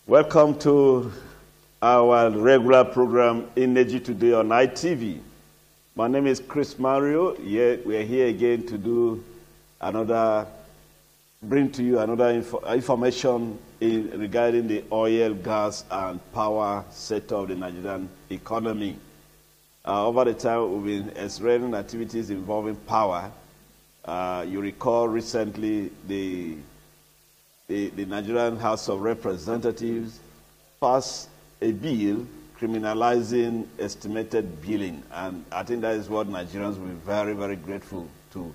Welcome to our regular program, Energy Today on ITV. My name is Chris Mario. We are here again to bring to you another information regarding the oil, gas, and power sector of the Nigerian economy. Over the time, we've been exploring activities involving power. You recall recently the Nigerian House of Representatives passed a bill criminalizing estimated billing, and I think that is what Nigerians will be very, very grateful to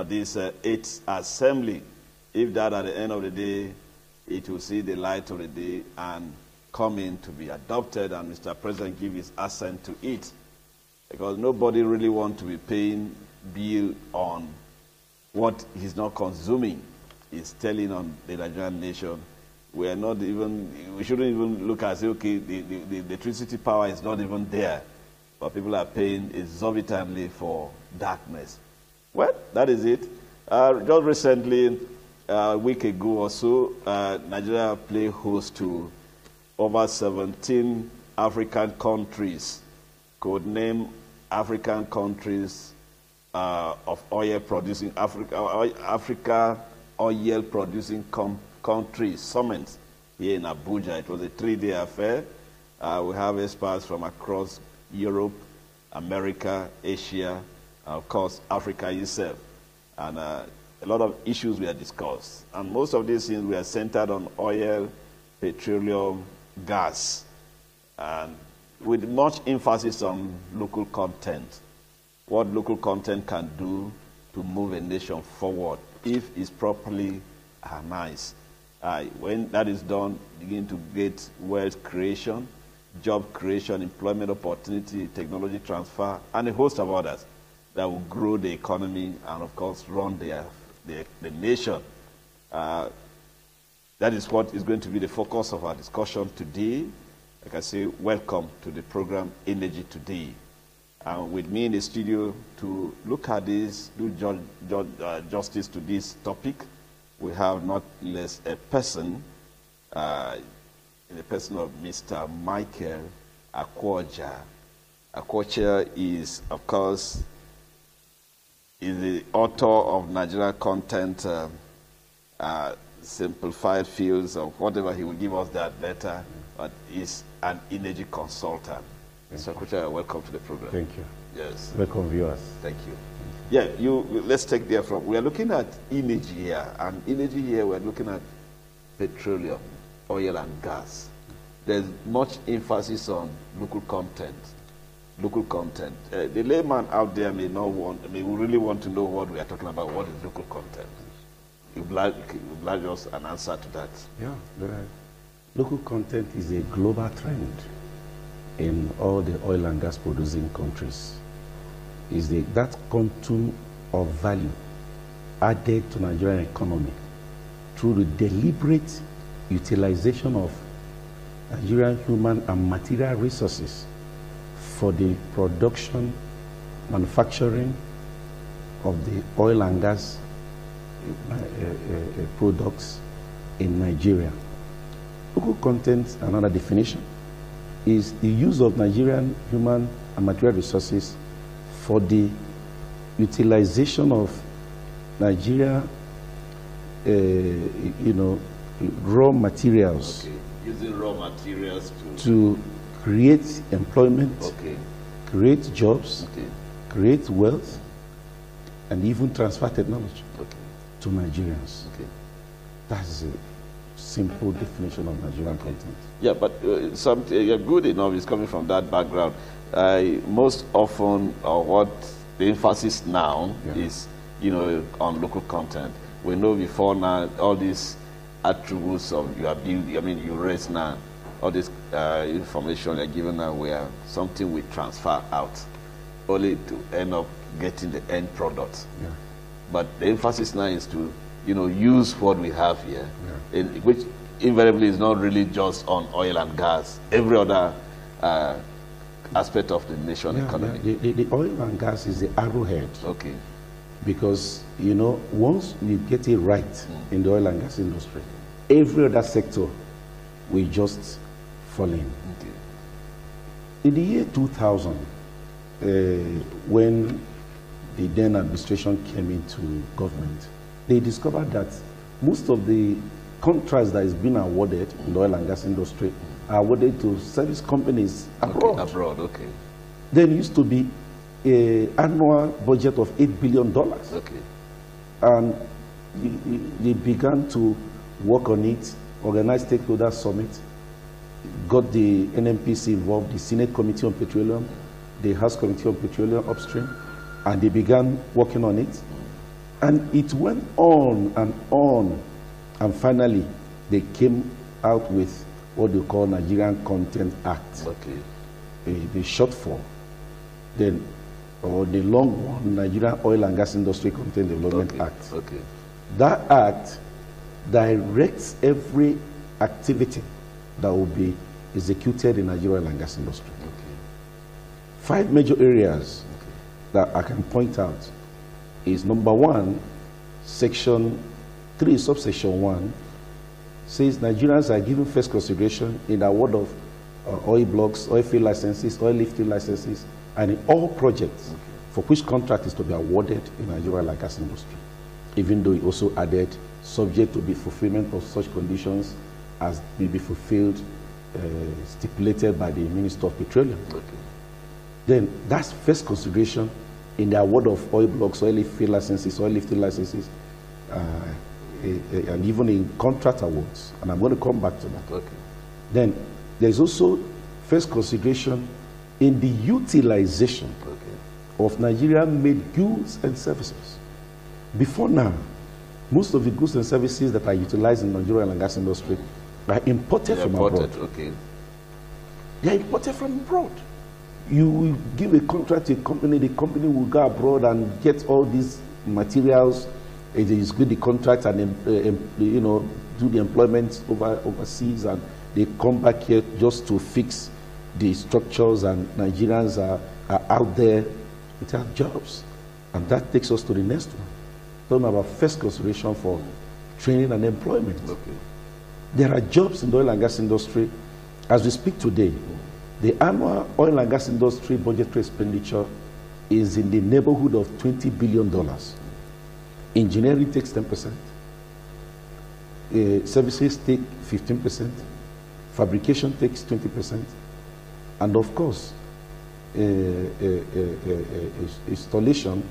this 8th Assembly. If that at the end of the day, it will see the light of the day and come in to be adopted, and Mr. President give his assent to it. Because nobody really wants to be paying bill on what he's not consuming. He's telling on the Nigerian nation. We shouldn't even look and say, okay, the electricity power is not even there, but people are paying exorbitantly for darkness. Well, that is it. Just recently, a week ago or so, Nigeria played host to over 17 African countries, codenamed African countries of oil producing Africa oil producing countries summit here in Abuja. It was a 3-day affair. We have experts from across Europe, America, Asia, and of course Africa itself. And a lot of issues were discussed. And most of these things were centered on oil, petroleum, gas, and with much emphasis on local content. What local content can do to move a nation forward if it's properly harnessed. When that is done, begin to get wealth creation, job creation, employment opportunity, technology transfer, and a host of others that will grow the economy and, of course, run the nation. That is what is going to be the focus of our discussion today. Like I say, welcome to the program Energy Today. With me in the studio to look at this, do justice to this topic, we have not less a person, in the person of Mr. Michael Akwoja. Akwoja is, of course, the author of Nigerian Content, Simplified Fields, or whatever he will give us that later, but is an energy consultant. Mr. Akwoja, welcome to the program. Thank you. Yes. Welcome, viewers. Thank you. Yeah, let's take there from. We are looking at energy here, and energy here we're looking at petroleum, oil, and gas. There's much emphasis on local content. Local content. The layman out there may really want to know what we are talking about. What is local content? You'd like us an answer to that? Yeah. Local content is a global trend in all the oil and gas producing countries. Is that quantum of value added to Nigerian economy through the deliberate utilization of Nigerian human and material resources for the production, manufacturing of the oil and gas products in Nigeria. Local content, another definition, is the use of Nigerian human and material resources for the utilization of Nigeria, raw materials. Okay. Using raw materials to create employment, create jobs, create wealth, and even transfer technology to Nigerians. That's a simple definition of Nigerian content. Yeah, but something good enough is coming from that background. Most often, what the emphasis now is, on local content. We know before now all these attributes of you raise now, all this information you're given now, where something we transfer out, only to end up getting the end product. Yeah. But the emphasis now is to, use what we have here, which invariably is not really just on oil and gas. Every other aspect of the nation economy. The oil and gas is the arrowhead. Okay. Because, once you get it right in the oil and gas industry, every other sector will just fall in. Okay. In the year 2000, when the then administration came into government, they discovered that most of the contracts that is being awarded in the oil and gas industry are awarded to service companies abroad. Okay, abroad, okay. There used to be an annual budget of $8 billion. Okay. And they began to work on it, organize stakeholder summit, got the NNPC involved, the Senate Committee on Petroleum, the House Committee on Petroleum Upstream, and they began working on it. And it went on, and finally they came out with what they call Nigerian Content Act. Okay. The short form. Then, or the long one, Nigerian Oil and Gas Industry Content Development Act. Okay. That act directs every activity that will be executed in Nigerian oil and gas industry. Okay. 5 major areas that I can point out is number 1, section 3, subsection 1, says Nigerians are given first consideration in the award of oil blocks, oil field licenses, oil lifting licenses, and in all projects for which contract is to be awarded in Nigerian oil and gas industry, even though it also added subject to the fulfillment of such conditions as will be fulfilled, stipulated by the Minister of Petroleum. Okay. Then that's first consideration in the award of oil blocks, oil field licenses, oil lifting licenses, and even in contract awards. And I'm going to come back to that. Okay. Then there's also first consideration in the utilization of Nigerian-made goods and services. Before now, most of the goods and services that are utilized in the Nigerian oil and gas industry are imported from abroad. Okay. They are imported from abroad. You will give a contract to a company, the company will go abroad and get all these materials, execute the contract and do the employment overseas, and they come back here just to fix the structures, and Nigerians are out there without jobs. And that takes us to the next one, talking about first consideration for training and employment. Okay. There are jobs in the oil and gas industry. As we speak today, the annual oil and gas industry budgetary expenditure is in the neighborhood of $20 billion. Engineering takes 10%. Services take 15%. Fabrication takes 20%. And of course, installation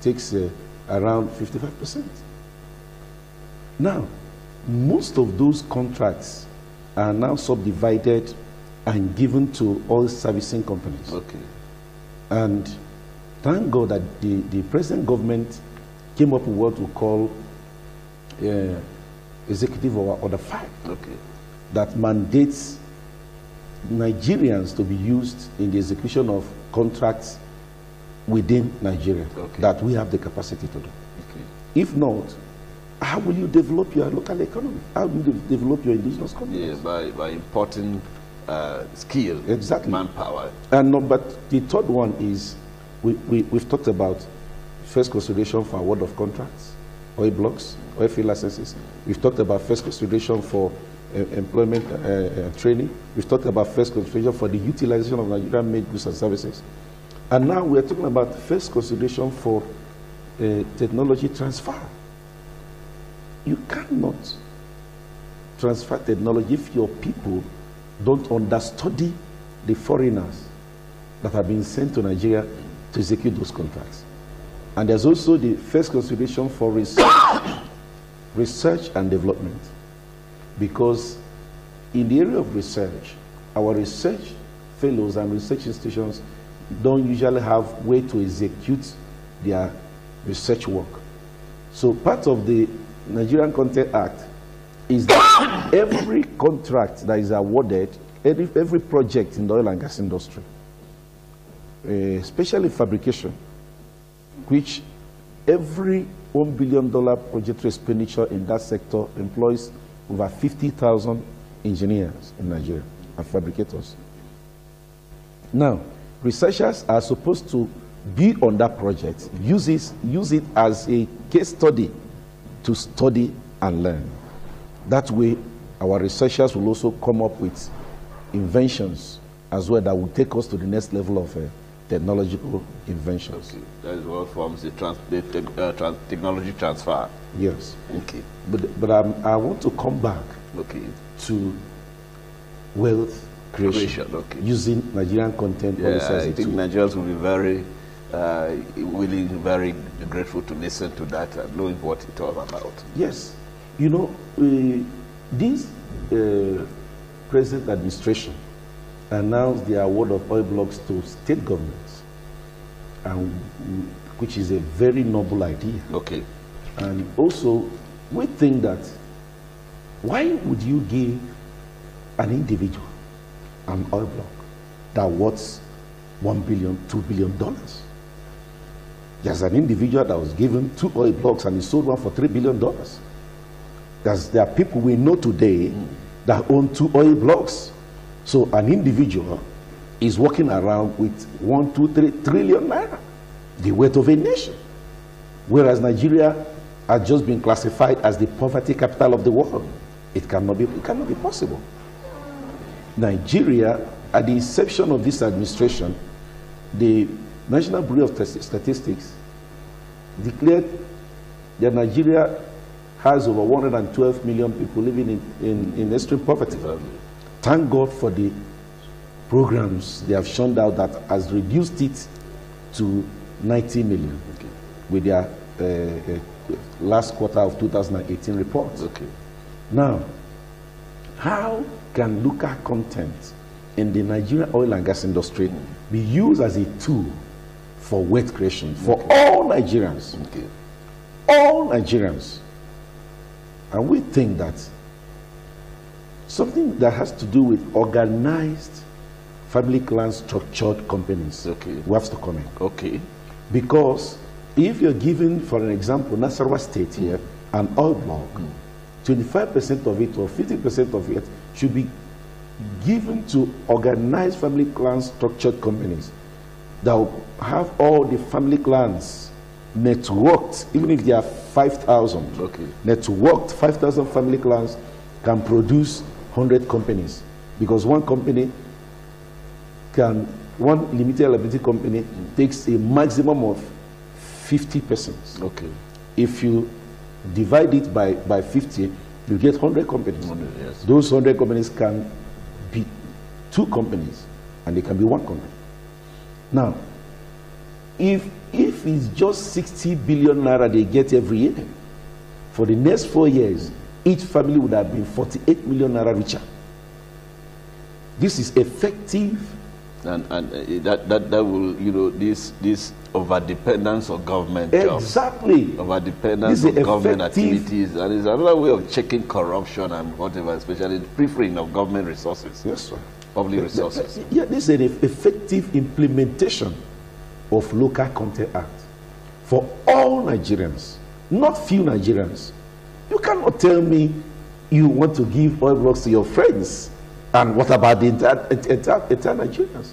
takes around 55%. Now, most of those contracts are now subdivided and given to oil servicing companies. Okay. And thank God that the present government came up with what we call Executive Order 5. Okay. That mandates Nigerians to be used in the execution of contracts within Nigeria, that we have the capacity to do. Okay. If not, how will you develop your local economy? How will you develop your indigenous community? Yeah, by importing skill, manpower. And but the third one is, we've talked about first consideration for award of contracts, oil blocks, oil field licenses. We've talked about first consideration for employment training. We've talked about first consideration for the utilization of Nigerian-made goods and services. And now we're talking about first consideration for technology transfer. You cannot transfer technology if your people don't understudy the foreigners that have been sent to Nigeria to execute those contracts. And there's also the first consideration for research and development. Because in the area of research, our research fellows and research institutions don't usually have way to execute their research work. So part of the Nigerian Content Act is that every contract that is awarded, every project in the oil and gas industry, especially fabrication, which every $1 billion budgetary expenditure in that sector employs over 50,000 engineers in Nigeria and fabricators. Now, researchers are supposed to be on that project, use it as a case study to study and learn. That way, our researchers will also come up with inventions as well that will take us to the next level of technological inventions. Okay. That is what forms the technology transfer. Yes. Okay. But I want to come back to wealth creation. Okay. Using Nigerian content policy as I think Nigerians will be very willing, very grateful to listen to that and knowing what it's all about. Yes. You know, this present administration announced the award of oil blocks to state governments, and which is a very noble idea. Okay. And also, we think that why would you give an individual an oil block that worth $1 billion, $2 billion? There's an individual that was given 2 oil blocks and he sold one for $3 billion. There are people we know today that own 2 oil blocks. So an individual is walking around with 1, 2, 3 trillion naira, the weight of a nation. Whereas Nigeria has just been classified as the poverty capital of the world. It cannot be possible. Nigeria, at the inception of this administration, the National Bureau of Statistics declared that Nigeria has over 112 million people living in extreme poverty. Thank God for the programs they have shown out that has reduced it to 90 million with their last quarter of 2018 report. Okay. Now, how can local content in the Nigerian oil and gas industry be used as a tool for wealth creation for all Nigerians? Okay. All Nigerians. And we think that something that has to do with organized family clan structured companies, we have to come in. Okay. Because if you're giving, for an example, Nasarawa State here, an oil block, 25% of it or 50% of it should be given to organized family clan structured companies that will have all the family clans networked, even if there are 5,000. Okay. Networked 5,000 family clans can produce 100 companies, because one limited liability company takes a maximum of 50 persons. Okay. If you divide it by 50, you get 100 companies. 100, yes. Those 100 companies can be 2 companies, and they can be 1 company. Now, if it's just 60 billion naira they get every year, for the next 4 years, each family would have been 48 million naira richer. This is effective. And that will, you know, this over dependence on government jobs. Exactly. Over dependence on government activities. And it's another way of checking corruption and whatever, especially the preferring of government resources. Yes, sir. Public resources. Yeah, this is an effective implementation of Local Content Act for all Nigerians, not few Nigerians. You cannot tell me you want to give oil blocks to your friends, and what about the entire Nigerians?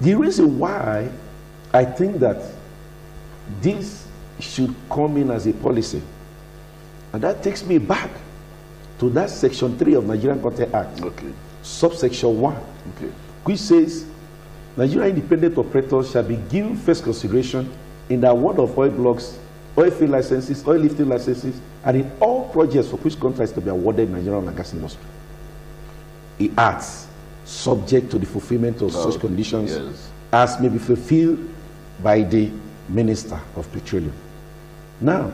The reason why I think that this should come in as a policy, and that takes me back to that Section 3 of Nigerian Content Act, subsection 1, which says Nigerian independent operators shall be given first consideration in the award of oil blocks, oil field licenses, oil lifting licenses, and in all projects for which contracts to be awarded in Nigerian oil and gas industry. It adds, subject to the fulfillment of such conditions as may be fulfilled by the Minister of Petroleum. Now,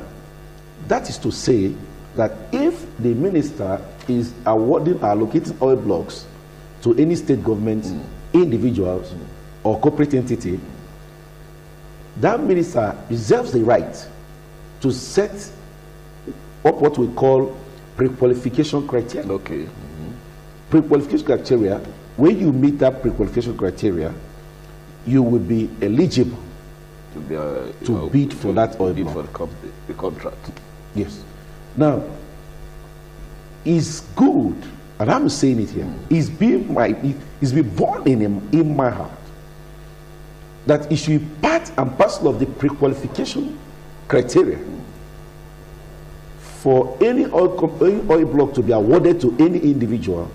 that is to say that if the minister is awarding, allocating oil blocks to any state government, individuals, or corporate entity, that minister reserves the right to set up what we call pre-qualification criteria. Pre-qualification criteria, when you meet that pre-qualification criteria, you will be eligible to bid for that oil block. For the contract. Yes. Now, it's good, and I'm saying it here, it's been born in my heart that it should be part and parcel of the pre-qualification criteria for any oil block to be awarded to any individual,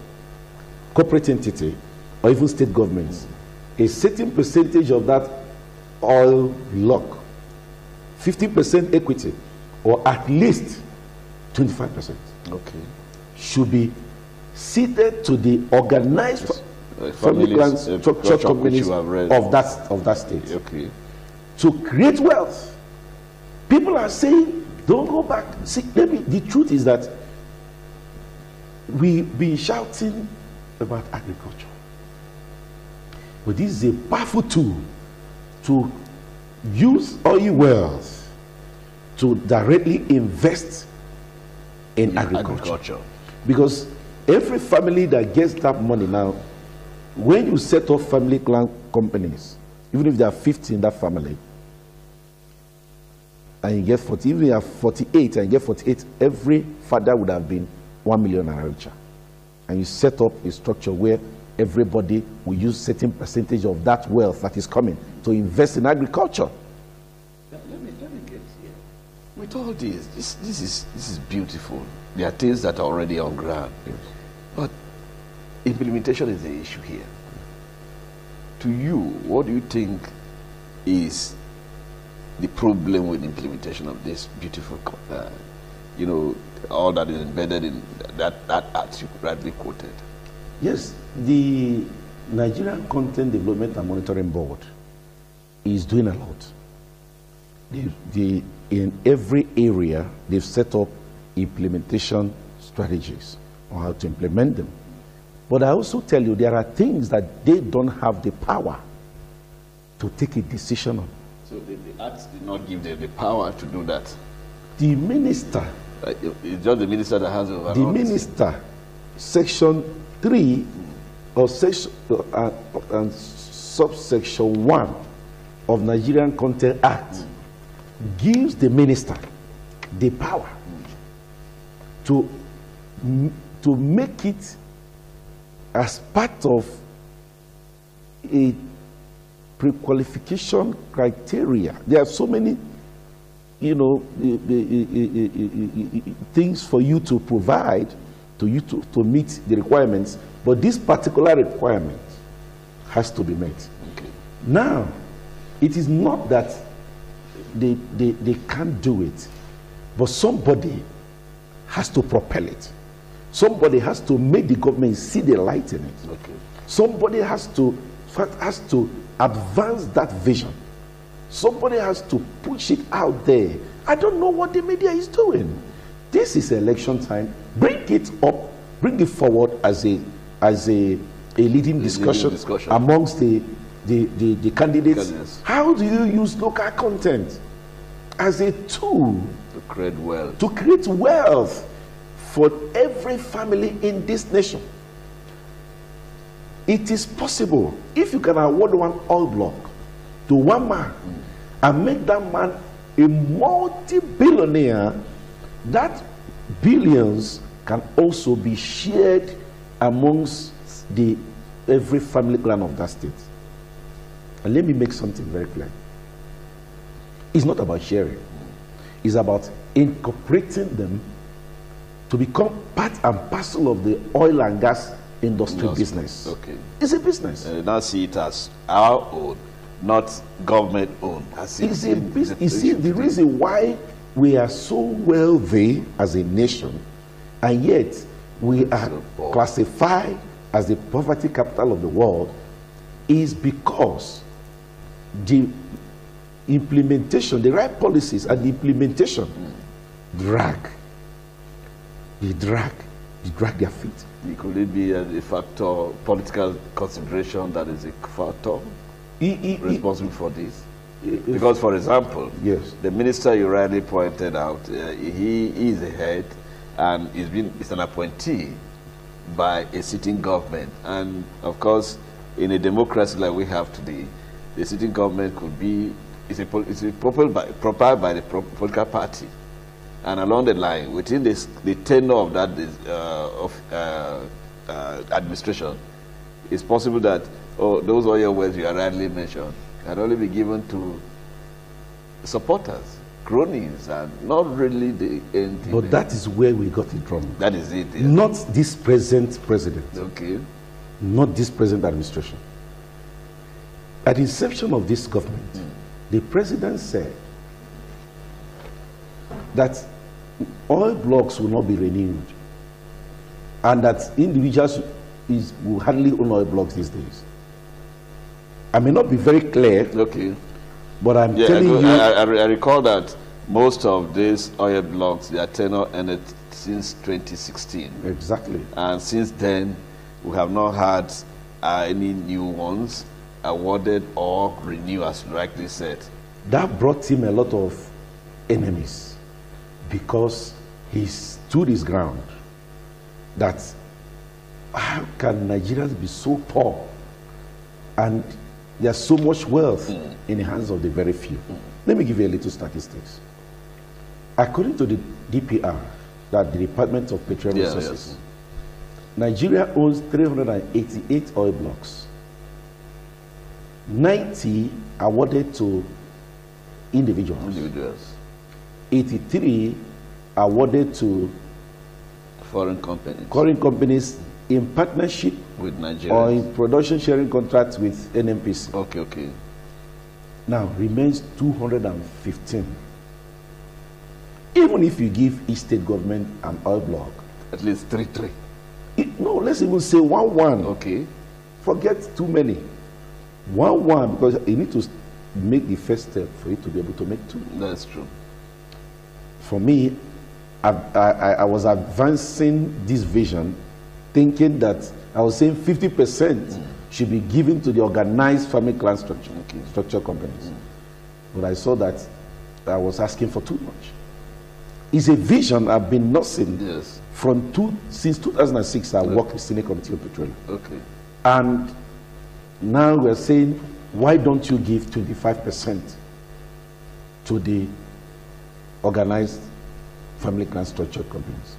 corporate entity, or even state governments, a certain percentage of that oil block, 50% equity, or at least 25%, okay, should be ceded to the organized family clan structure companies of that state. Okay. To create wealth. People are saying, don't go back. See, the truth is that we've been shouting about agriculture. But this is a powerful tool to use oil wells to directly invest in agriculture. Because every family that gets that money now, when you set up family clan companies, even if there are 50 in that family, and you get 40, even if you have 48 and you get 48, every father would have been 1 million naira richer. And you set up a structure where everybody will use certain percentage of that wealth that is coming to invest in agriculture. Let me get here. With all this is beautiful. There are things that are already on ground. Yes. But implementation is the issue here. To you, what do you think is the problem with implementation of this beautiful, all that is embedded in that act you rightly quoted? Yes, the Nigerian Content Development and Monitoring Board is doing a lot. In every area, they've set up implementation strategies on how to implement them. But I also tell you, there are things that they don't have the power to take a decision on. So the Act did not give them the power to do that? The minister... it's just the minister that has overall. The minister, Section 3 or section, and subsection 1 of Nigerian Content Act gives the minister the power to make it as part of a pre-qualification criteria. There are so many, things for you to provide to you to meet the requirements, but this particular requirement has to be met. Okay. Now, it is not that they can't do it, but somebody has to propel it. Somebody has to make the government see the light in it. Okay. Somebody has to advance that vision. Somebody has to push it out there. I don't know what the media is doing. This is election time. Bring it up, bring it forward as a leading discussion amongst the candidates. How do you use local content as a tool to create wealth? To create wealth for every family in this nation. It is possible. If you can award one oil block to one man and make that man a multi-billionaire, that billions can also be shared amongst every family clan of that state. And let me make something very clear. It's not about sharing. It's about incorporating them to become part and parcel of the oil and gas industry business. Okay. It's a business. Now see it as our own, not government owned. It's a business. You see, the reason why we are so wealthy as a nation, and yet we are classified as the poverty capital of the world, is because the implementation, the right policies and the implementation drag their feet. Could it be a factor, political consideration that is a factor responsible for this? Because, for example, yes, the minister you rightly pointed out, he is a head and is an appointee by a sitting government. And, of course, in a democracy like we have today, the sitting government could be propelled by the political party. And along the line, within the tenure of that administration, it's possible that those oil wells you are rightly mentioned can only be given to supporters. cronies and not really the end. But that is where we got it wrong. That is it. Yeah. Not this present president. Okay. Not this present administration. At the inception of this government, the president said that oil blocks will not be renewed and that individuals will hardly own oil blocks these days. I may not be very clear, Okay. but I'm telling you... I recall that most of these oil blocks, their tenure ended since 2016. Exactly. And since then, we have not had any new ones awarded or renewed, as you rightly said. That brought him a lot of enemies because he stood his ground that how can Nigerians be so poor and there's so much wealth in the hands of the very few. Let me give you a little statistics. According to the DPR, that the Department of Petroleum Resources, Yes. Nigeria owns 388 oil blocks. 90 awarded to individuals. 83 awarded to Foreign companies in partnership with Nigeria. or in production sharing contracts with NNPC. Okay. Now remains 215. Even if you give each state government an oil block, At least 3. no, let's even say 1-1. Okay. Forget too many. 1-1, because you need to make the first step for you to be able to make 2. That's true. For me, I was advancing this vision, thinking that I was saying 50% should be given to the organized family clan structure companies. But I saw that I was asking for too much. It's a vision I've been nursing Yes. since 2006. I worked with Senate Committee on Petroleum. Okay. And now we're saying, why don't you give 25% to the organized family clan structure companies?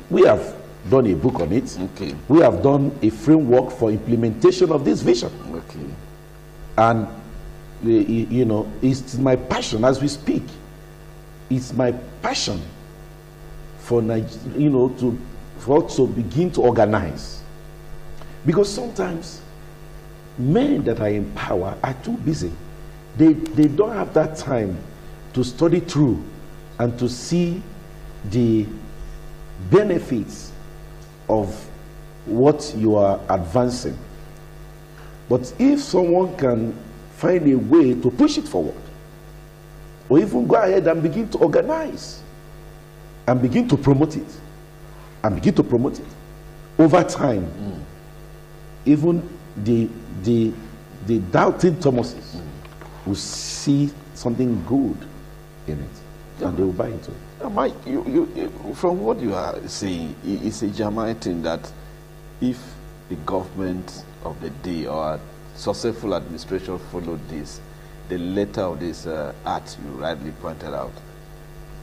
We have done a book on it. Okay. We have done a framework for implementation of this vision. Okay. And, it's my passion as we speak. It's my passion for for us to begin to organize. Because sometimes men that are in power are too busy. They don't have that time to study through and to see the benefits of what you are advancing. But if someone can find a way to push it forward, or even go ahead and begin to organize and begin to promote it, over time, even the doubting Thomases will see something good in it, and they will buy into it. Mike, from what you are saying, it's a German thing that if the government of the day or successful administration followed this, the letter of this act you rightly pointed out,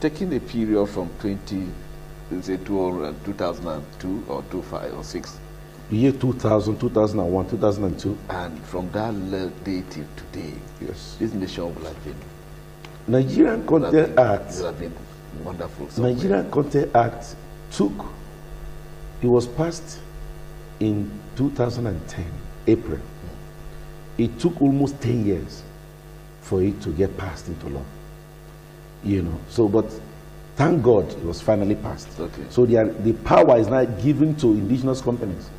taking the period from 2002 or 2005 or 6, the year 2000, 2001, 2002, and from that day till today, yes, this nation will have been Nigerian Content Act. It would have been wonderful. Somewhere. Nigerian Content Act it was passed in 2010, April. It took almost 10 years for it to get passed into law. So, but thank God it was finally passed. Okay. So the power is now given to indigenous companies.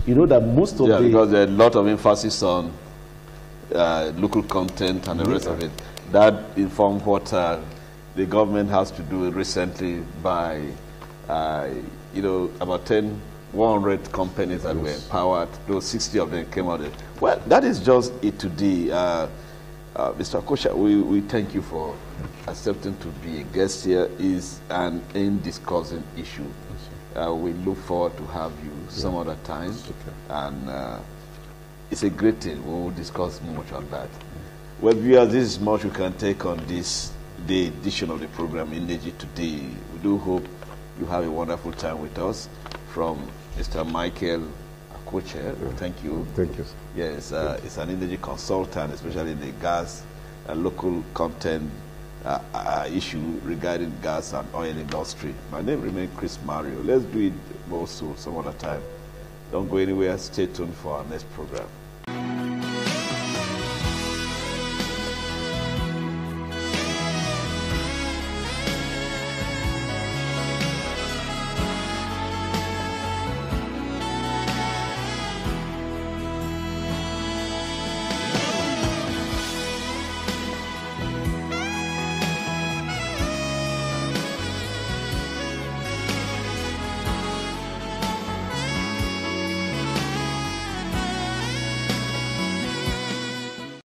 You know that most of because there's a lot of emphasis on local content and the rest of it. That informs what the government has to do recently by, about 100 companies that were empowered. Those 60 of them came out. Well, that is just it today. Mr. Okocha, we thank you for accepting to be a guest here. Is an in-discussing issue. We look forward to have you some other time. And it's a great thing. We will discuss much on that. Well, viewers, this is much we can take on the edition of the program Energy Today. We do hope you have a wonderful time with us. From Mr. Michael Okocha, thank you. Thank you. Yes, it's an energy consultant, especially in the gas and local content issue regarding gas and oil industry. My name remains Chris Mario. Let's do it also some other time. Don't go anywhere. Stay tuned for our next program.